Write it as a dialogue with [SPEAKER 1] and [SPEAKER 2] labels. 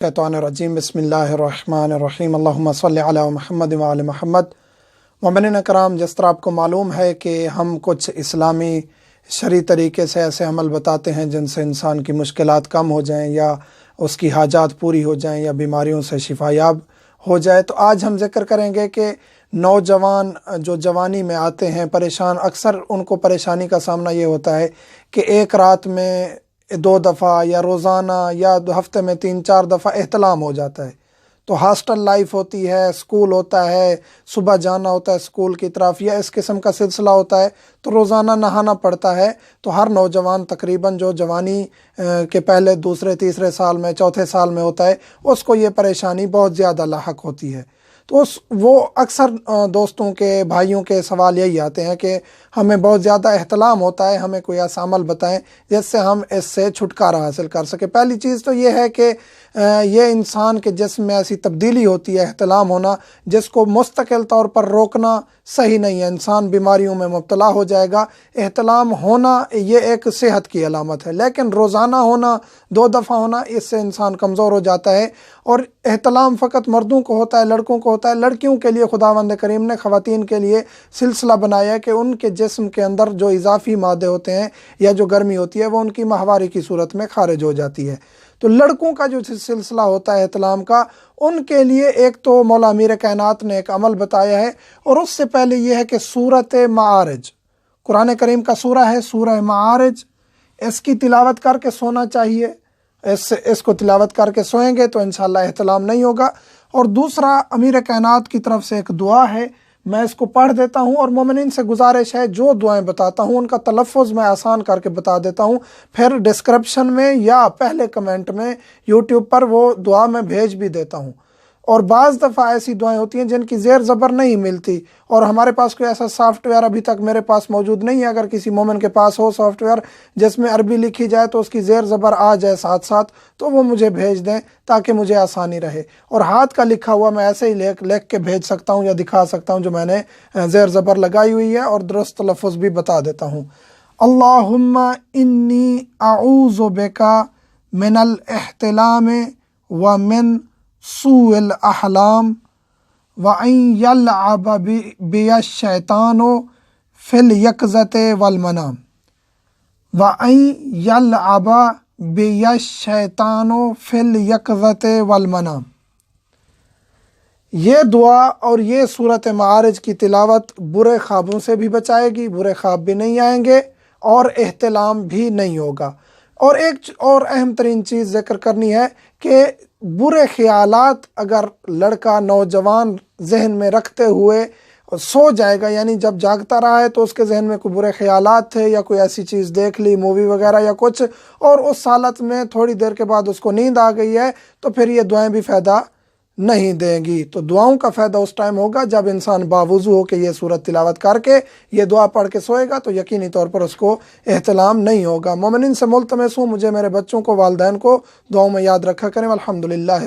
[SPEAKER 1] شیطان الرجیم بسم اللہ الرحمن الرحیم اللہم صلی علی محمد وعلی محمد۔ مومنین اکرام، جس طرح آپ کو معلوم ہے کہ ہم کچھ اسلامی شرعی طریقے سے ایسے عمل بتاتے ہیں جن سے انسان کی مشکلات کم ہو جائیں یا اس کی حاجات پوری ہو جائیں یا بیماریوں سے شفا یاب ہو جائے، تو آج ہم ذکر کریں گے کہ نوجوان جو جوانی میں آتے ہیں پریشان، اکثر ان کو پریشانی کا سامنا یہ ہوتا ہے کہ ایک رات میں 2 دفعہ یا روزانہ یا ہفتے میں 3-4 دفعہ احتلام ہو جاتا ہے۔ تو ہاسٹل لائف ہوتی ہے، اسکول ہوتا ہے، صبح جانا ہوتا ہے اسکول کی طرف یا اس قسم کا سلسلہ ہوتا ہے، تو روزانہ نہانا پڑتا ہے۔ تو ہر نوجوان تقریباً جو جوانی کے پہلے دوسرے تیسرے سال میں چوتھے سال میں ہوتا ہے، اس کو یہ پریشانی بہت زیادہ لاحق ہوتی ہے۔ تو وہ اکثر دوستوں کے بھائیوں کے سوال یہی آتے ہیں کہ ہمیں بہت زیادہ احتلام ہوتا ہے، ہمیں کوئی ایسا عمل بتائیں جس سے ہم اس سے چھٹکارا حاصل کر سکیں۔ پہلی چیز تو یہ ہے کہ یہ انسان کے جسم میں ایسی تبدیلی ہوتی ہے احتلام ہونا، جس کو مستقل طور پر روکنا صحیح نہیں ہے، انسان بیماریوں میں مبتلا ہو جائے گا۔ احتلام ہونا یہ ایک صحت کی علامت ہے، لیکن روزانہ ہونا، 2 دفعہ ہونا، اس سے انسان کمزور ہو جاتا ہے۔ اور احتلام فقط مردوں کو ہوتا ہے، لڑکوں کو ہوتا ہے؟ لڑکیوں کے لیے خداوند کریم نے خواتین کے لیے سلسلہ بنایا ہے کہ ان کے جسم کے اندر جو اضافی مادے ہوتے ہیں یا جو گرمی ہوتی ہے وہ ان کی ماہواری کی صورت میں خارج ہو جاتی ہے۔ تو لڑکوں کا جو سلسلہ ہوتا ہے احتلام کا، ان کے لیے ایک تو مولا امیر کائنات نے ایک عمل بتایا ہے، اور اس سے پہلے یہ ہے کہ سورۃ معارج، قرآن کریم کا سورہ ہے سورہ معارج، اس کی تلاوت کر کے سونا چاہیے۔ اس کو تلاوت کر کے سوئیں گے تو انشاءاللہ احتلام نہیں ہوگا۔ اور دوسرا، امیر کائنات کی طرف سے ایک دعا ہے، میں اس کو پڑھ دیتا ہوں، اور مومنین سے گزارش ہے جو دعائیں بتاتا ہوں ان کا تلفظ میں آسان کر کے بتا دیتا ہوں، پھر ڈسکرپشن میں یا پہلے کمنٹ میں یوٹیوب پر وہ دعا میں بھیج بھی دیتا ہوں۔ اور بعض دفعہ ایسی دعائیں ہوتی ہیں جن کی زیر زبر نہیں ملتی، اور ہمارے پاس کوئی ایسا سافٹ ویئر ابھی تک میرے پاس موجود نہیں ہے۔ اگر کسی مومن کے پاس ہو سافٹ ویئر جس میں عربی لکھی جائے تو اس کی زیر زبر آ جائے ساتھ ساتھ، تو وہ مجھے بھیج دیں تاکہ مجھے آسانی رہے۔ اور ہاتھ کا لکھا ہوا میں ایسے ہی لکھ کے بھیج سکتا ہوں یا دکھا سکتا ہوں جو میں نے زیر زبر لگائی ہوئی ہے، اور درست تلفظ بھی بتا دیتا ہوں۔ اللہم انی اعوذ بکا من الاحتلام ومن سوء الاحلام وان یلعب بی الشیطان فی الیقظۃ والمنام وان یلعب بی الشیطان فی الیقظۃ والمنام۔ یہ دعا اور یہ سورۃ معارج کی تلاوت برے خوابوں سے بھی بچائے گی، برے خواب بھی نہیں آئیں گے اور احتلام بھی نہیں ہوگا۔ اور ایک اور اہم ترین چیز ذکر کرنی ہے کہ برے خیالات اگر لڑکا نوجوان ذہن میں رکھتے ہوئے سو جائے گا، یعنی جب جاگتا رہا ہے تو اس کے ذہن میں کوئی برے خیالات تھے یا کوئی ایسی چیز دیکھ لی، مووی وغیرہ یا کچھ، اور اس حالت میں تھوڑی دیر کے بعد اس کو نیند آ گئی ہے، تو پھر یہ دعائیں بھی فائدہ نہیں دیں گی۔ تو دعاؤں کا فائدہ اس ٹائم ہوگا جب انسان باوضو ہو کے یہ سورت تلاوت کر کے یہ دعا پڑھ کے سوئے گا، تو یقینی طور پر اس کو احتلام نہیں ہوگا۔ مومنین سے ملتمس ہوں مجھے، میرے بچوں کو، والدین کو دعاؤں میں یاد رکھا کریں۔ الحمدللہ۔